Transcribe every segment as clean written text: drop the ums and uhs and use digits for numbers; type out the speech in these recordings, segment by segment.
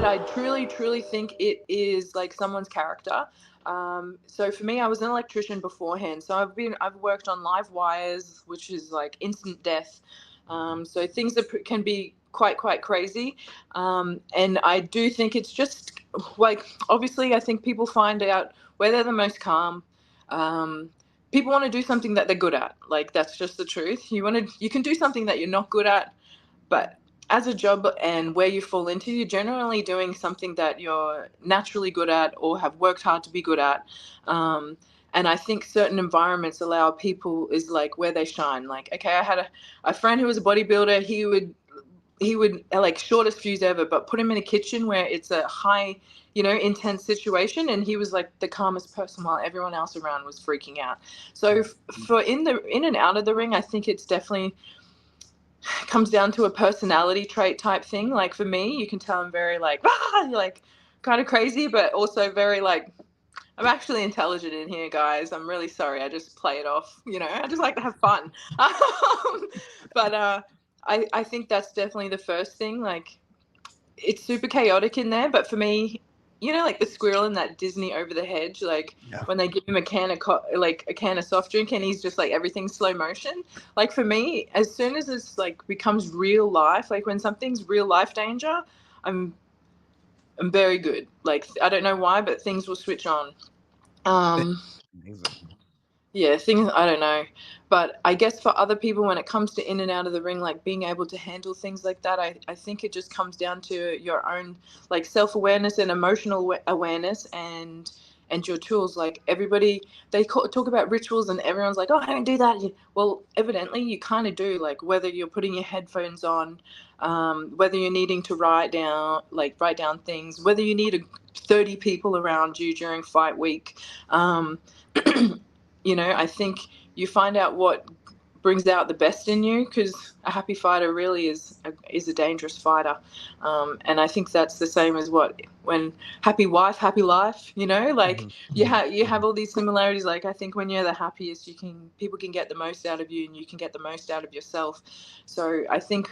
I truly think it is like someone's character. So for me, I was an electrician beforehand. So I've worked on live wires, which is like instant death. So things that can be quite crazy. And I do think it's just like, obviously, I think people find out where they're the most calm. People want to do something that they're good at. Like, that's just the truth. You can do something that you're not good at, but as a job and where you fall into, you're generally doing something that you're naturally good at or have worked hard to be good at. And I think certain environments allow people is like where they shine. Like, okay, I had a friend who was a bodybuilder. He would like shortest fuse ever, but put him in a kitchen where it's a high, intense situation, and he was like the calmest person while everyone else around was freaking out. So for in and out of the ring, I think it's definitely comes down to a personality trait type thing. Like for me, you can tell I'm very like kind of crazy, but also very like, I'm actually intelligent in here, guys. I'm really sorry. I just play it off. I just like to have fun. But I think that's definitely the first thing. Like, it's super chaotic in there, but for me, like the squirrel in that Disney Over the Hedge, like when they give him a can of soft drink and he's just like everything's slow motion. Like for me, as soon as it's like becomes real life, like when something's real life danger, I'm very good. Like, I don't know why, but things will switch on. Amazing. Yeah, things, I don't know. But I guess for other people, when it comes to in and out of the ring, like being able to handle things like that, I think it just comes down to your own like self-awareness and emotional awareness and your tools. Like everybody, they talk about rituals and everyone's like, oh, I don't do that. Well, evidently you kind of do, like whether you're putting your headphones on, whether you're needing to write down things, whether you need 30 people around you during fight week. I think you find out what brings out the best in you, because a happy fighter really is a dangerous fighter. And I think that's the same as when happy wife, happy life, like you have all these similarities. Like, I think when you're the happiest, people can get the most out of you and you can get the most out of yourself. So I think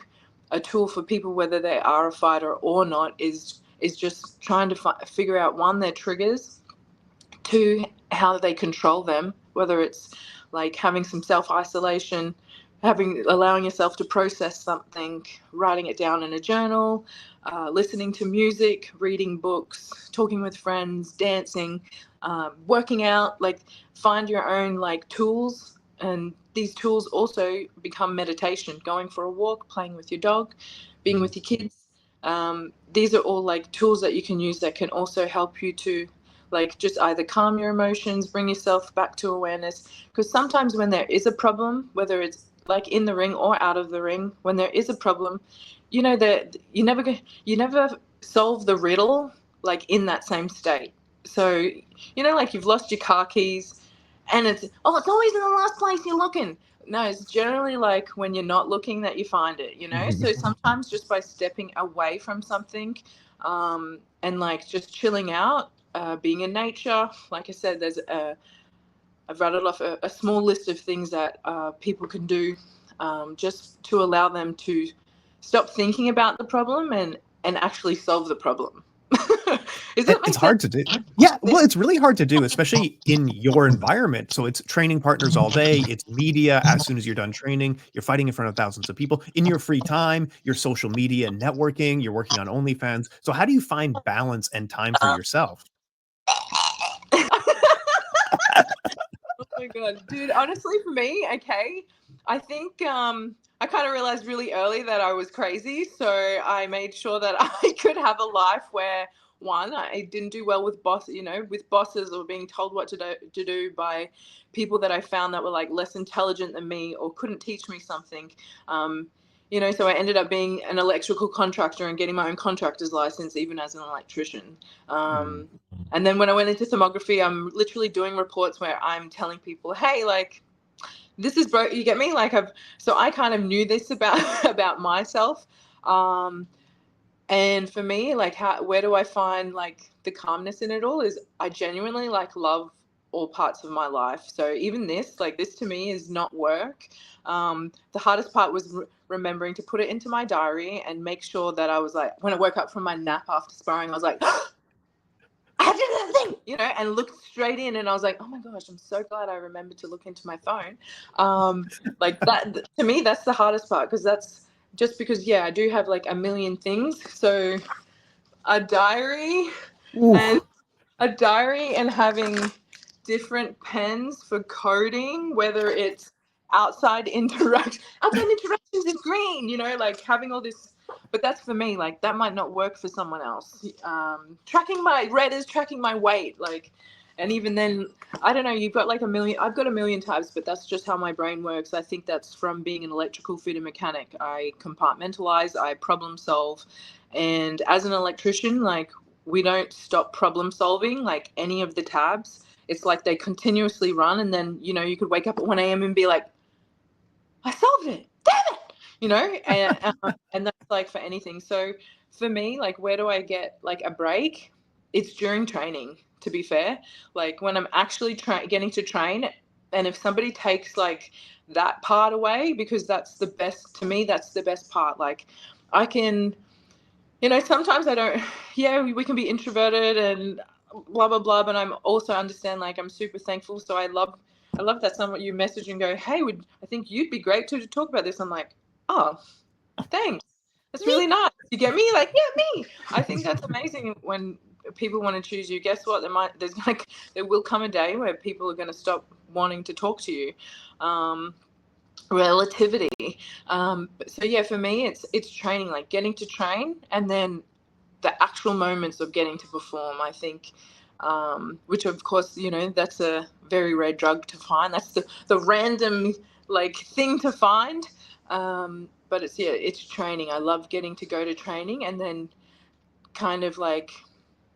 a tool for people, whether they are a fighter or not, is just trying to figure out, one, their triggers, two, how they control them, whether it's like having some self-isolation, allowing yourself to process something, writing it down in a journal, listening to music, reading books, talking with friends, dancing, working out. Like, find your own like tools, and these tools also become meditation. Going for a walk, playing with your dog, being with your kids. These are all like tools that you can use that can also help you to like just either calm your emotions, bring yourself back to awareness. Because sometimes when there is a problem, whether it's like in the ring or out of the ring, when there is a problem, that you never solve the riddle like in that same state. So like you've lost your car keys, and it's always in the last place you're looking. No, it's generally like when you're not looking that you find it. So sometimes just by stepping away from something, and like just chilling out, being in nature. Like I said, I've rattled off a small list of things that people can do, just to allow them to stop thinking about the problem and actually solve the problem. It's hard to do. Yeah, well, it's really hard to do, especially in your environment. So it's training partners all day. It's media. As soon as you're done training, you're fighting in front of thousands of people. In your free time, your social media and networking, you're working on OnlyFans. So how do you find balance and time for yourself? Oh my God, dude, honestly, for me, okay, I think I kind of realized really early that I was crazy. So I made sure that I could have a life where, one, I didn't do well with bosses or being told what to do by people that I found that were like less intelligent than me or couldn't teach me something. So I ended up being an electrical contractor and getting my own contractor's license, even as an electrician. And then when I went into thermography, I'm literally doing reports where I'm telling people, hey, like, this is broke. You get me? Like, so I kind of knew this about myself. And for me, like, where do I find like the calmness in it all is I genuinely like love all parts of my life. So even this to me is not work. The hardest part was remembering to put it into my diary and make sure that I was like, when I woke up from my nap after sparring, I was like, I did that thing, you know, and looked straight in, and I was like, oh my gosh, I'm so glad I remembered to look into my phone. Like that, to me, that's the hardest part, because that's just because, yeah, I do have like a million things. So a diary and having different pens for coding, whether it's outside interactions is green, you know, like having all this. But that's for me, like that might not work for someone else. Tracking my red is tracking my weight, like, and even then, I don't know, you've got like I've got a million types, but that's just how my brain works. I think that's from being an electrical fitter mechanic. I compartmentalize, I problem solve. And as an electrician, like, we don't stop problem solving, like any of the tabs. It's like they continuously run, and then, you know, you could wake up at 1 a.m. and be like, I solved it, damn it, you know, and that's like for anything. So for me, like, where do I get like a break? It's during training, to be fair. Like when I'm actually getting to train, and if somebody takes like that part away, because that's the best, to me, that's the best part. Like I can, you know, sometimes I don't, yeah, we can be introverted and blah, blah, blah. But I'm also understand, like, I'm super thankful. So I love that someone you message and go, hey, I think you'd be great to talk about this. I'm like, oh, thanks. That's really nice. You get me? Like, yeah, me. I think that's amazing when people want to choose you. Guess what? There will come a day where people are going to stop wanting to talk to you. Relativity. So yeah, for me, it's training, like getting to train, and then the actual moments of getting to perform. I think, which of course, you know, that's a very rare drug to find. That's the random like thing to find. But it's training. I love getting to go to training, and then kind of like,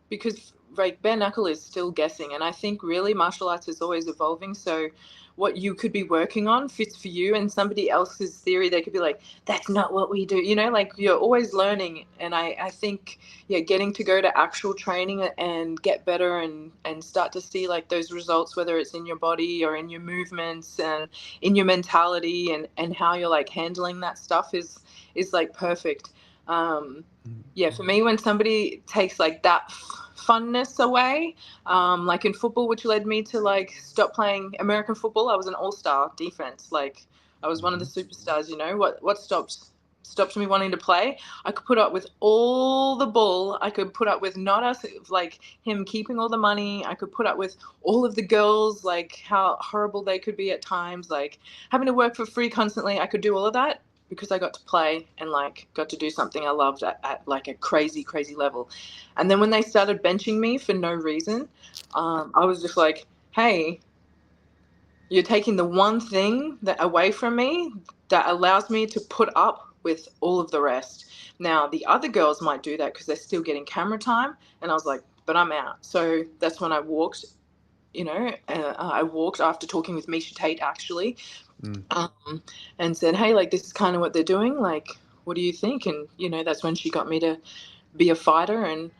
because like bare knuckle is still guessing, and I think really martial arts is always evolving. So what you could be working on fits for you, and somebody else's theory, they could be like, that's not what we do, you know, like you're always learning. And I think, yeah, getting to go to actual training and get better and start to see like those results, whether it's in your body or in your movements and in your mentality and how you're like handling that stuff is like perfect. Yeah, for me, when somebody takes like that funness away, like in football, which led me to like stop playing American football. I was an all-star defense. Like I was one of the superstars, you know. What stops me wanting to play? I could put up with all the bull. I could put up with not us, like him keeping all the money. I could put up with all of the girls, like how horrible they could be at times, like having to work for free constantly. I could do all of that because I got to play and like got to do something I loved at like a crazy, crazy level. And then when they started benching me for no reason, I was just like, hey, you're taking the one thing that away from me that allows me to put up with all of the rest. Now, the other girls might do that because they're still getting camera time. And I was like, but I'm out. So that's when I walked, you know, I walked after talking with Misha Tate, actually, and said, hey, like, this is kind of what they're doing. Like, what do you think? And, you know, that's when she got me to be a fighter. And,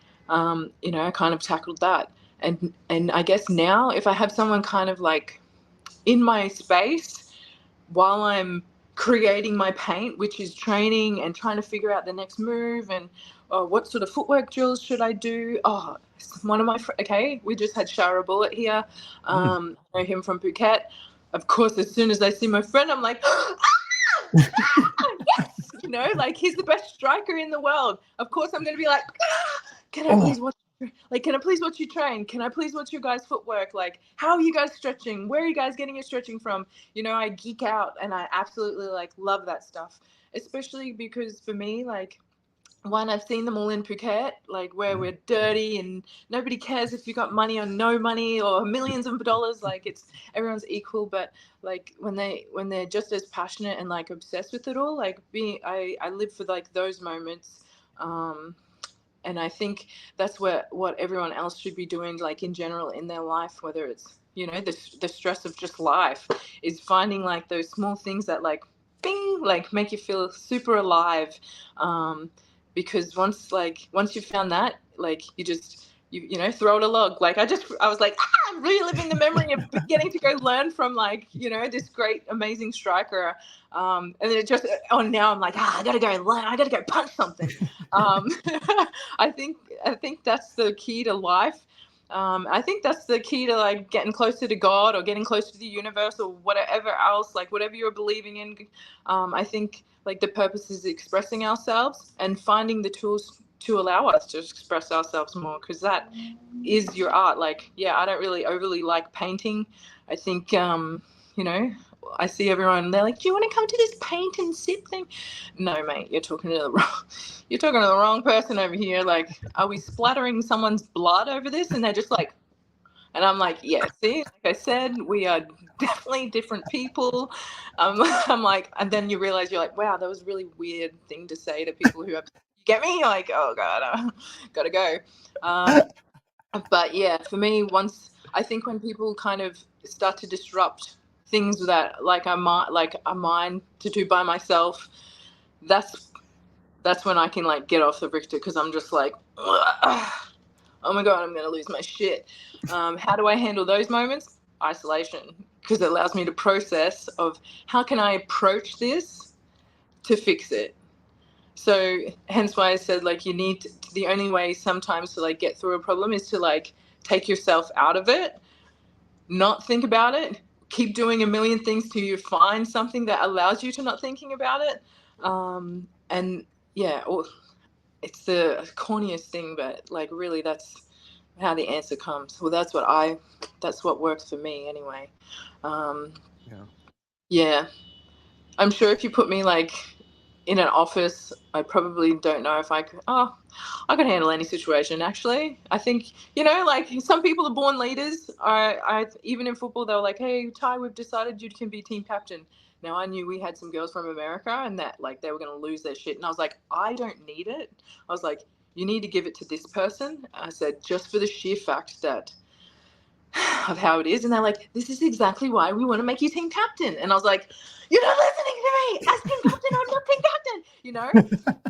you know, I kind of tackled that. And I guess now if I have someone kind of like in my space while I'm creating my paint, which is training and trying to figure out the next move and what sort of footwork drills should I do? Oh, one of my okay, we just had Shara Bullet here. I know him from Phuket. Of course, as soon as I see my friend, I'm like, ah, yes, you know, like he's the best striker in the world. Of course, I'm going to be like, can I please watch? Like, can I please watch you train? Can I please watch your guys' footwork? Like, how are you guys stretching? Where are you guys getting your stretching from? You know, I geek out and I absolutely like love that stuff, especially because for me, like, one, I've seen them all in Phuket, like where we're dirty and nobody cares if you got money or no money or millions of dollars. Like everyone's equal, but like when they're just as passionate and like obsessed with it all, like I live for like those moments. And I think that's what everyone else should be doing, like in general in their life, whether it's, you know, the stress of just life, is finding like those small things that like bing, like make you feel super alive. Because once you found that, like you just you throw it a log. Like I was like, I'm reliving the memory of getting to go learn from like, this great, amazing striker. And then it just, now I'm like, I gotta go learn. I gotta go punch something. I think that's the key to life. I think that's the key to like getting closer to God or getting closer to the universe or whatever else, like whatever you're believing in. I think like the purpose is expressing ourselves and finding the tools to allow us to express ourselves more, because that is your art. Like, I don't really overly like painting. I think, I see everyone, they're like, do you want to come to this paint and sip thing? No, mate, you're talking to the wrong person over here. Like, are we splattering someone's blood over this? And they're just like, and I'm like, yeah, see, like I said, we are definitely different people. I'm like, and then you realize you're like, wow, that was a really weird thing to say to people who have, you get me? Like, oh God, gotta go. But yeah, for me, I think when people kind of start to disrupt things that like I mine to do by myself, that's when I can like get off the Richter, because I'm just like, ugh. Oh my God, I'm going to lose my shit. How do I handle those moments? Isolation, because it allows me to process of how can I approach this to fix it. So hence why I said like the only way sometimes to like get through a problem is to like take yourself out of it, not think about it, keep doing a million things till you find something that allows you to not thinking about it. And yeah, it's the corniest thing, but like really that's how the answer comes. Well, that's what works for me anyway. Yeah. I'm sure if you put me like in an office, I probably don't know if I could handle any situation. Actually, I think, like some people are born leaders. I even in football, they were like, hey, Tai, we've decided you can be team captain. Now, I knew we had some girls from America and that like they were going to lose their shit. And I was like, I don't need it. I was like, you need to give it to this person. I said, just for the sheer fact that of how it is. And they're like, this is exactly why we want to make you team captain. And I was like, you're not listening to me. As team captain, I'm not team captain,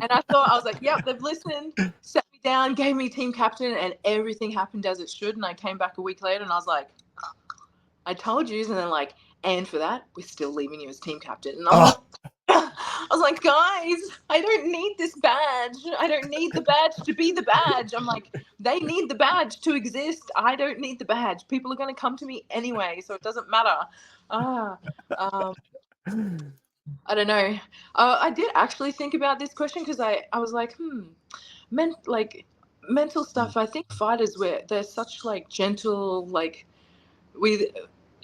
And I was like, yep, they've listened, sat me down, gave me team captain, and everything happened as it should. And I came back a week later and I was like, I told you. And then like, and for that, we're still leaving you as team captain. And I was like, guys, I don't need this badge. I don't need the badge to be the badge. I'm like, they need the badge to exist. I don't need the badge. People are going to come to me anyway, so it doesn't matter. I don't know. I did actually think about this question because I was like, mental stuff. I think fighters, they're such like gentle, like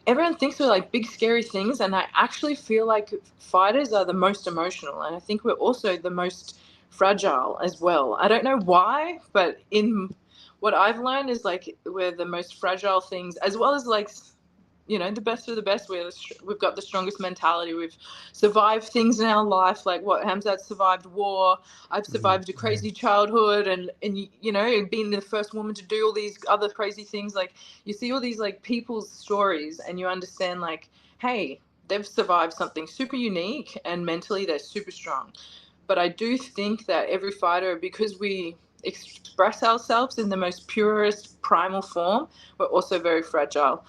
everyone thinks we're like big scary things, and I actually feel like fighters are the most emotional, and I think we're also the most fragile as well. I don't know why, but in what I've learned is like we're the most fragile things, as well as like the best of the best. We've got the strongest mentality. We've survived things in our life, like what Hamzat survived war. I've survived a crazy childhood, and being the first woman to do all these other crazy things. Like you see all these like people's stories, and you understand like, hey, they've survived something super unique, and mentally they're super strong. But I do think that every fighter, because we express ourselves in the most purest primal form, we're also very fragile.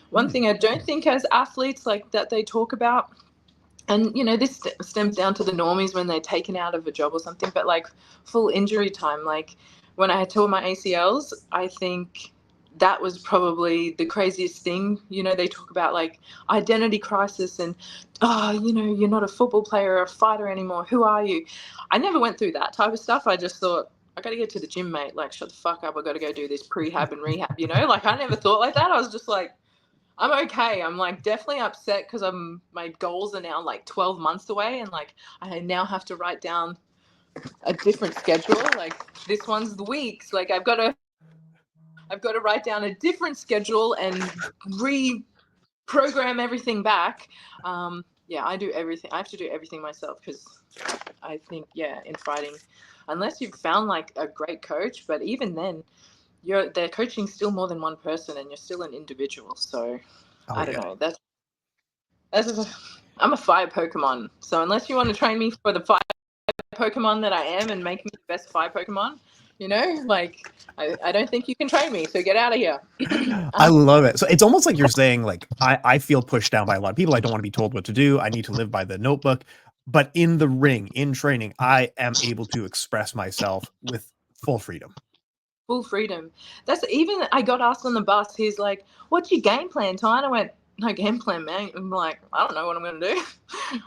One thing I don't think as athletes like that they talk about, and this stems down to the normies when they're taken out of a job or something, but like full injury time, like when I had tore my ACLs, I think that was probably the craziest thing. They talk about like identity crisis and, you're not a football player or a fighter anymore. Who are you? I never went through that type of stuff. I just thought, I got to get to the gym, mate. Like, shut the fuck up. I got to go do this prehab and rehab, Like, I never thought like that. I was just like, I'm okay. I'm like definitely upset because my goals are now like 12 months away, and like I now have to write down a different schedule. Like this one's the weeks. Like I've got to write down a different schedule and reprogram everything back. I do everything. I have to do everything myself because I think in fighting, unless you've found like a great coach, but even then, they're coaching still more than one person, and you're still an individual. So I don't know. That's I'm a fire Pokemon. So unless you want to train me for the fire Pokemon that I am and make me the best fire Pokemon, You know, like I don't think you can train me, so get out of here. I love it. So it's almost like you're saying, like, I feel pushed down by a lot of people. I don't want to be told what to do. I need to live by the notebook. But in the ring, in training, I am able to express myself with full freedom. Full freedom. That's even, I got asked on the bus, he's like, what's your game plan, Ty? And I went, no game plan, man. I'm like, I don't know what I'm going to do.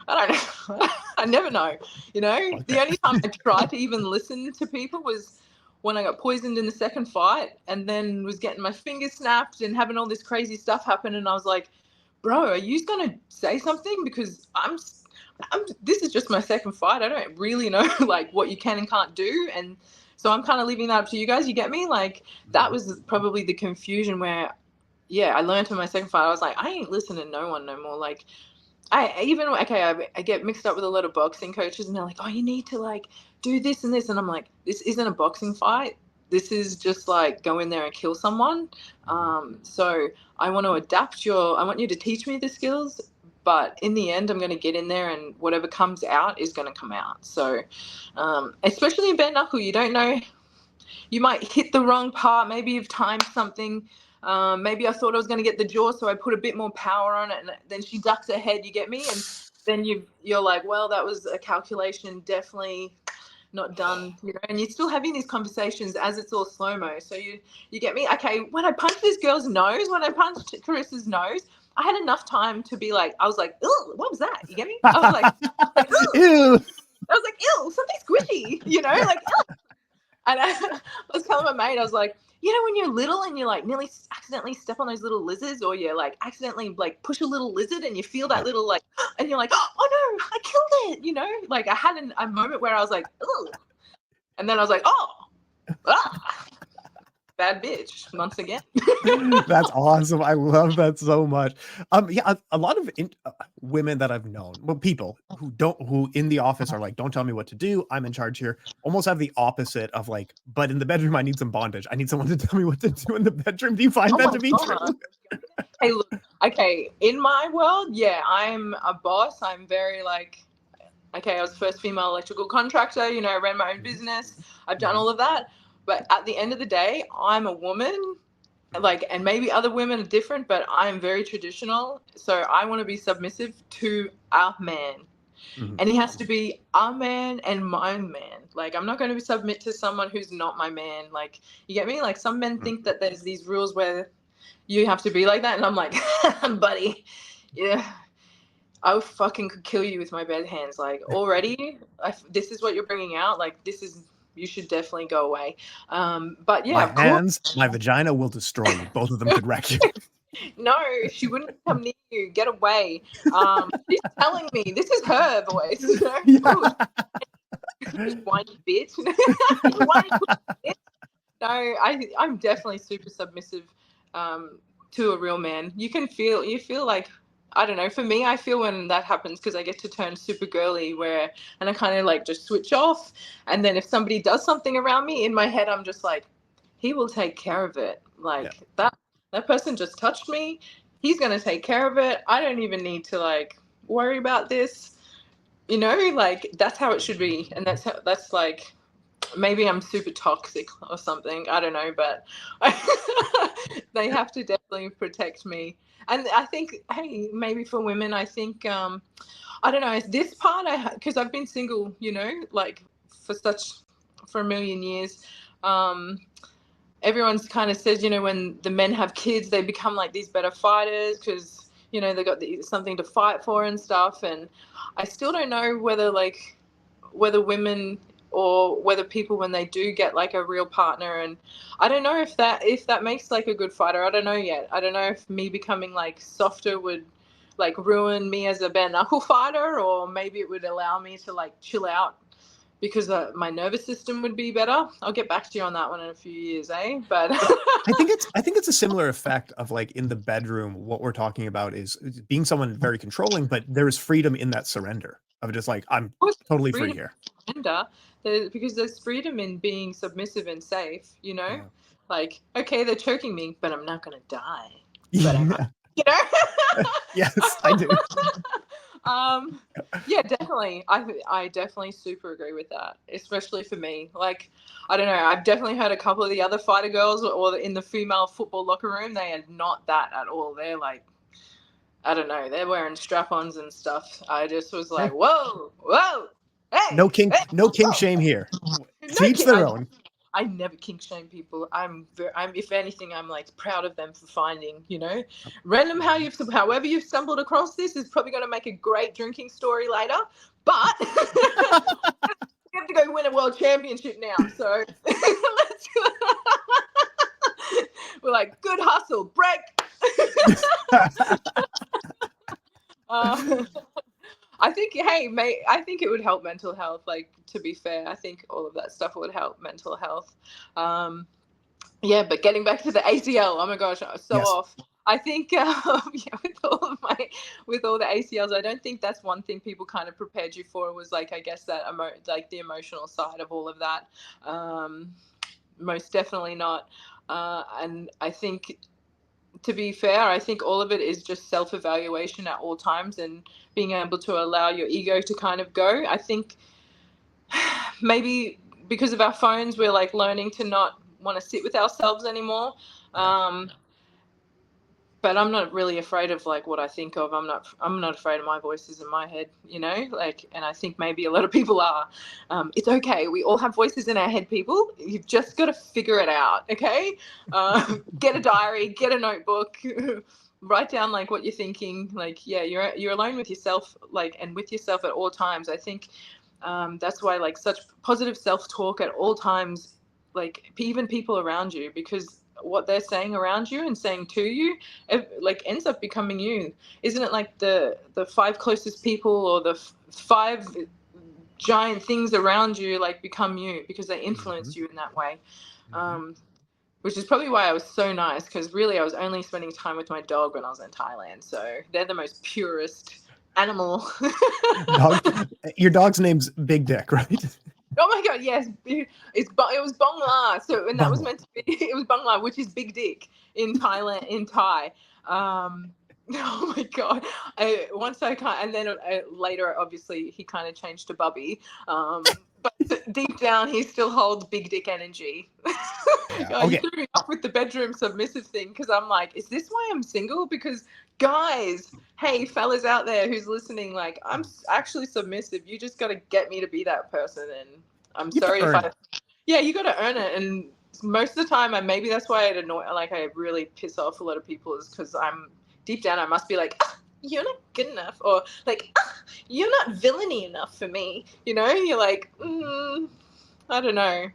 I don't know. I never know. You know, Okay. The only time I tried to even listen to people was when I got poisoned in the second fight, and then was getting my fingers snapped and having all this crazy stuff happen. And I was like, bro, are you going to say something? Because this is just my second fight. I don't really know like what you can and can't do. And so I'm kind of leaving that up to you guys. You get me? Like, that was probably the confusion where, yeah, I learned in my second fight. I was like, I ain't listening to no one no more. Like, I get mixed up with a lot of boxing coaches, and they're like, oh, you need to like do this and this. And I'm like, this isn't a boxing fight. This is just like go in there and kill someone. So I want to I want you to teach me the skills, but in the end, I'm going to get in there, and whatever comes out is going to come out. So, especially in bare knuckle, you don't know, you might hit the wrong part. Maybe you've timed something. Maybe I thought I was going to get the jaw, so I put a bit more power on it, and then she ducks her head. You get me? And then you're like, well, that was a calculation, definitely not done, you know. And you're still having these conversations as it's all slow-mo. So you get me? Okay, when I punched this girl's nose, when I punched Carissa's nose, I had enough time to be like, I was like, ew, what was that? You get me? I was like ew. I was like, ew, something squishy, you know, like, ew. And I was telling my mate, I was like, you know, when you're little and you like nearly accidentally step on those little lizards, or you like accidentally like push a little lizard and you feel that little like, and you're like, oh no, I killed it, you know? Like, I had a moment where I was like, oh, and then I was like, oh, bad bitch once again. That's awesome. I love that so much. Yeah, a lot of women that I've known, well, people who in the office are like, don't tell me what to do, I'm in charge here, almost have the opposite of like, but in the bedroom, I need some bondage. I need someone to tell me what to do in the bedroom. Do you find that to be true? Hey, look, okay, in my world, yeah, I'm a boss. I'm very like, okay, I was the first female electrical contractor, you know, I ran my own business. I've done all of that. But at the end of the day, I'm a woman, like, and maybe other women are different, but I'm very traditional. So I want to be submissive to our man. And he has to be our man and my man. Like, I'm not going to submit to someone who's not my man. Like, you get me? Like, some men think that there's these rules where you have to be like that. And I'm like, buddy, yeah, I fucking could kill you with my bare hands. Like, already, this is what you're bringing out. Like, you should definitely go away. But yeah, my hands, my vagina will destroy you. Both of them could wreck you. No, she wouldn't come near you. Get away. She's telling me this is her voice. You know? Whiny bitch. Whiny bitch. No, I'm definitely super submissive to a real man. You feel like, I don't know, for me, I feel when that happens, because I get to turn super girly and I kind of like just switch off. And then if somebody does something around me, in my head, I'm just like, he will take care of it. Like, that person just touched me. He's going to take care of it. I don't even need to like worry about this. You know, like, that's how it should be. And that's like, maybe I'm super toxic or something. I don't know, but they have to definitely protect me. And I think, hey, maybe for women, I think, I don't know, this part, because I've been single, you know, like for a million years. Everyone's kind of says, you know, when the men have kids, they become like these better fighters because, you know, they got something to fight for and stuff. And I still don't know whether women or whether people, when they do get like a real partner, and I don't know if that makes like a good fighter. I don't know yet. I don't know if me becoming like softer would like ruin me as a bare knuckle fighter, or maybe it would allow me to like chill out because my nervous system would be better. I'll get back to you on that one in a few years, eh? But I think it's a similar effect of like in the bedroom. What we're talking about is being someone very controlling, but there's freedom in that surrender of just like, I'm totally free here. Surrender, because there's freedom in being submissive and safe, you know? Yeah. Like, okay, they're choking me, but I'm not going to die. But you know? Yes, I do. Yeah, definitely. I definitely super agree with that, especially for me. Like, I don't know. I've definitely heard a couple of the other fighter girls or in the female football locker room. They are not that at all. They're like, I don't know. They're wearing strap-ons and stuff. I just was like, whoa, hey, no kink, hey, no kink shame here. no To each their own. I never kink shame people. I'm if anything, I'm like proud of them for finding, random however you've stumbled across this is probably going to make a great drinking story later, but you have to go win a world championship now. So let's we're like, good hustle, break. I think, I think it would help mental health. Like, to be fair, I think all of that stuff would help mental health. Yeah, but getting back to the ACL, oh my gosh, I was so off. I think, with all the ACLs, I don't think that's one thing people kind of prepared you for was like, I guess that like the emotional side of all of that. Most definitely not. And I think, to be fair, I think all of it is just self-evaluation at all times and being able to allow your ego to kind of go. I think maybe because of our phones, we're like learning to not want to sit with ourselves anymore. But I'm not really afraid of like what I think of. I'm not afraid of my voices in my head, like, and I think maybe a lot of people are. It's okay. We all have voices in our head, people. You've just got to figure it out. Okay. Get a diary, get a notebook, write down like what you're thinking. Like, yeah, you're alone with yourself, like, and with yourself at all times. I think that's why like such positive self-talk at all times, like even people around you, because what they're saying around you and saying to you, like ends up becoming you. Isn't it like the 5 closest people or the 5 giant things around you like become you because they influenced you in that way? Which is probably why I was so nice, because really I was only spending time with my dog when I was in Thailand. So they're the most purest animal. Your dog's name's Big Dick, right? Oh my god, yes. It was Bong La. So, and that was meant to be, it was Bong La, which is big dick in Thailand, in Thai. Oh my god. And then later, obviously, he kind of changed to Bubby. But deep down, he still holds big dick energy. You threw me off with the bedroom submissive thing, because I'm like, is this why I'm single? Because guys, hey, fellas out there who's listening, like, I'm actually submissive. You just got to get me to be that person. And I'm sorry if you got to earn it. And most of the time, and maybe that's why I really piss off a lot of people, is because I'm deep down, I must be like, you're not good enough, or like, you're not villainy enough for me. You're like, I don't know.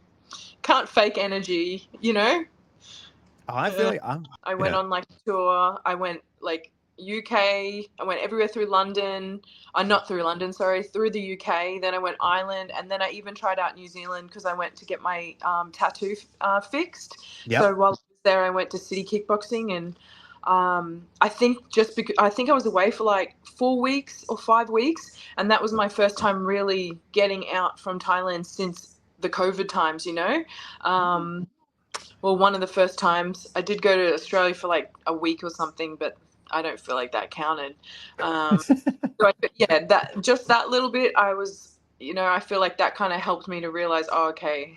Can't fake energy, Oh, I feel like I went on like tour. I went like UK. I went everywhere through London. Not through London, sorry, through the UK. Then I went Ireland, and then I even tried out New Zealand because I went to get my tattoo fixed. So while I was there, I went to city kickboxing, and I think I think I was away for like 4 weeks or 5 weeks, and that was my first time really getting out from Thailand since the COVID times, well, one of the first times. I did go to Australia for like a week or something, but I don't feel like that counted. That little bit, I was, I feel like that kind of helped me to realize, okay,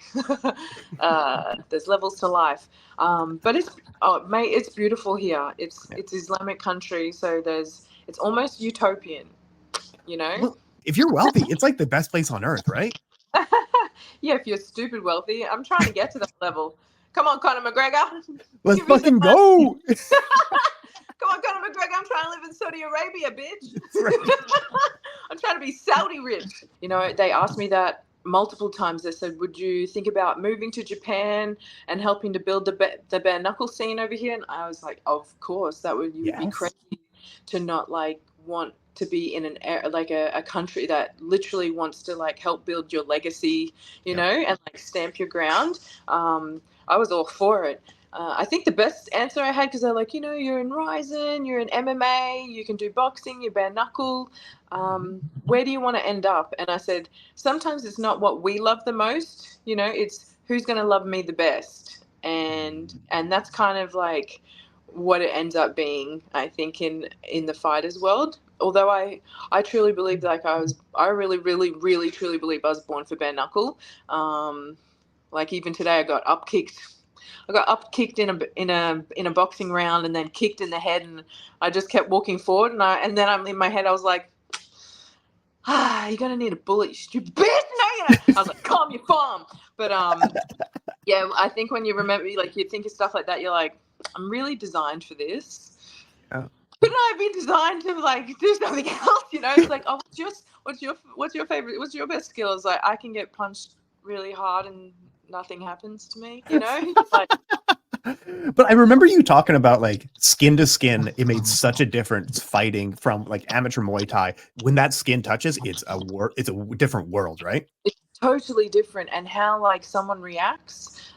there's levels to life. But it's beautiful here. It's Islamic country, so it's almost utopian, Well, if you're wealthy, it's like the best place on earth, right? Yeah, if you're stupid wealthy. I'm trying to get to that level. Come on, Conor McGregor. Let's fucking go. Come on, Conor McGregor. I'm trying to live in Saudi Arabia, bitch. Right. I'm trying to be Saudi rich. They asked me that multiple times. They said, would you think about moving to Japan and helping to build the bare knuckle scene over here? And I was like, of course. That would be crazy to not like want to be in a country that literally wants to like help build your legacy, and like stamp your ground. I was all for it. I think the best answer I had, because they're like, you're in Ryzen, you're in MMA, you can do boxing, you're bare knuckle. Where do you want to end up? And I said, sometimes it's not what we love the most, it's who's going to love me the best. And that's kind of like what it ends up being, I think, in the fighters world. although I truly believe like I really, really, really, truly believe I was born for bare knuckle. Like even today I got up kicked in a boxing round and then kicked in the head, and I just kept walking forward, and then I'm in my head I was like, you're gonna need a bullet, you stupid bitch. No, I was like, calm your farm. But yeah, I think when you remember, like you think of stuff like that, you're like, I'm really designed for this. Yeah. Couldn't I have been designed to like do something else? It's like, oh, what's your favorite? What's your best skill? It's like I can get punched really hard and nothing happens to me. Like. But I remember you talking about like skin to skin. It made such a difference fighting from like amateur Muay Thai. When that skin touches, it's a different world, right? It's totally different, and how like someone reacts.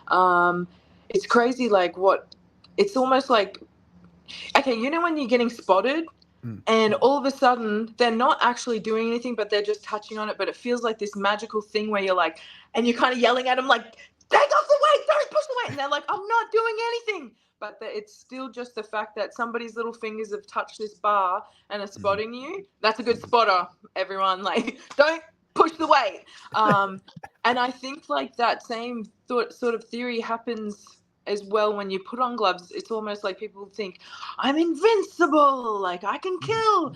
It's crazy. Like it's almost like, okay, when you're getting spotted and all of a sudden they're not actually doing anything, but they're just touching on it. But it feels like this magical thing where you're like, and you're kind of yelling at them like, take off the weight, don't push the weight. And they're like, I'm not doing anything. But it's still just the fact that somebody's little fingers have touched this bar and are spotting you. That's a good spotter, everyone. Like, don't push the weight. And I think like that same sort of theory happens as well when you put on gloves. It's almost like people think I'm invincible, like I can kill.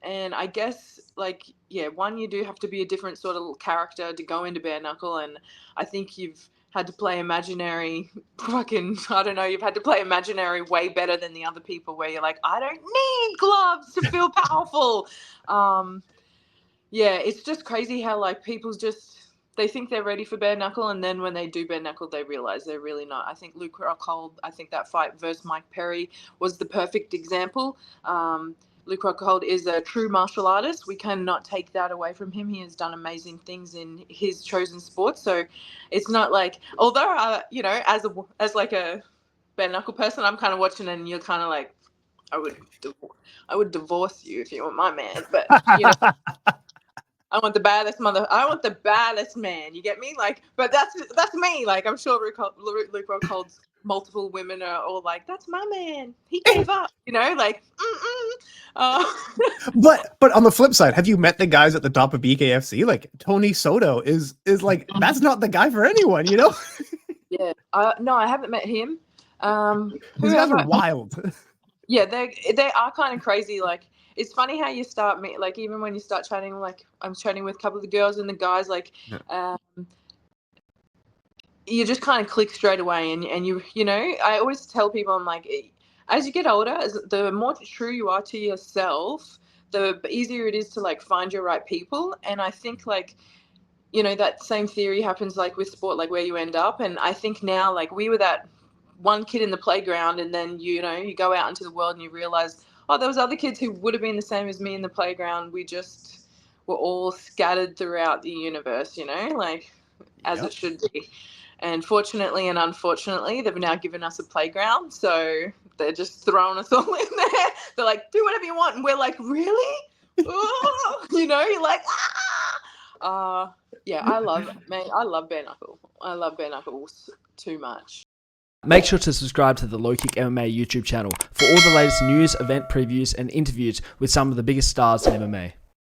And I guess like, yeah, one, you do have to be a different sort of character to go into bare knuckle. And I think you've had to play imaginary you've had to play imaginary way better than the other people where you're like, I don't need gloves to feel powerful. Yeah, it's just crazy how like people they think they're ready for bare knuckle, and then when they do bare knuckle, they realize they're really not. I think Luke Rockhold, that fight versus Mike Perry was the perfect example. Luke Rockhold is a true martial artist. We cannot take that away from him. He has done amazing things in his chosen sport. So it's not like, although, as like a bare knuckle person, I'm kind of watching and you're kind of like, I would divorce you if you were my man. But, I want the baddest man. You get me? Like, but that's me. Like, I'm sure Luke Rockhold's multiple women are all like, that's my man. He gave up, like, But on the flip side, have you met the guys at the top of BKFC? Like Tony Soto is like, that's not the guy for anyone, Yeah. No, I haven't met him. These guys are wild. Yeah, they are kind of crazy. Like, it's funny how you start like even when you start chatting, like I'm chatting with a couple of the girls and the guys, like you just kind of click straight away, and I always tell people, I'm like, as you get older, the more true you are to yourself, the easier it is to like find your right people. And I think like that same theory happens like with sport, like where you end up. And I think now, like, we were that one kid in the playground, and then you go out into the world and you realize, oh, there was other kids who would have been the same as me in the playground. We just were all scattered throughout the universe, like as it should be. And fortunately and unfortunately, they've now given us a playground. So they're just throwing us all in there. They're like, do whatever you want. And we're like, really? Oh, you're like, yeah, I love bare knuckle. I love bare knuckles too much. Make sure to subscribe to the LowKickMMA YouTube channel for all the latest news, event previews, and interviews with some of the biggest stars in MMA.